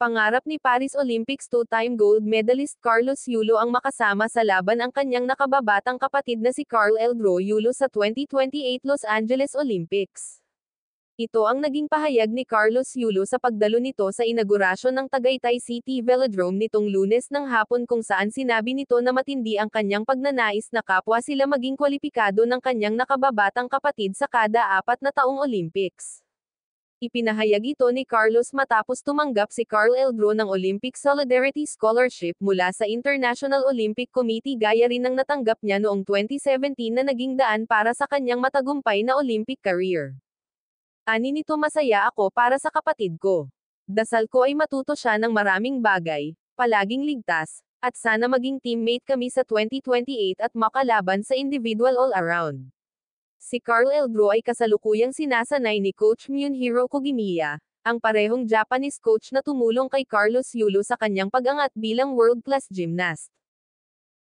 Pangarap ni Paris Olympics two-time gold medalist Carlos Yulo ang makasama sa laban ang kanyang nakababatang kapatid na si Carl Eldro Yulo sa 2028 Los Angeles Olympics. Ito ang naging pahayag ni Carlos Yulo sa pagdalo nito sa inaugurasyon ng Tagaytay City Velodrome nitong Lunes ng hapon kung saan sinabi nito na matindi ang kanyang pagnanais na kapwa sila maging kwalipikado ng kanyang nakababatang kapatid sa kada 4 na taong Olympics. Ipinahayag ito ni Carlos matapos tumanggap si Carl Eldro ng Olympic Solidarity Scholarship mula sa International Olympic Committee gaya rin ng natanggap niya noong 2017 na naging daan para sa kanyang matagumpay na Olympic career. Ani nito, masaya ako para sa kapatid ko. Dasal ko ay matuto siya ng maraming bagay, palaging ligtas, at sana maging teammate kami sa 2028 at makalaban sa individual all-around. Si Carl Eldro ay kasalukuyang sinasanay ni Coach Munehiro Kogimiya, ang parehong Japanese coach na tumulong kay Carlos Yulo sa kanyang pag-angat bilang world-class gymnast.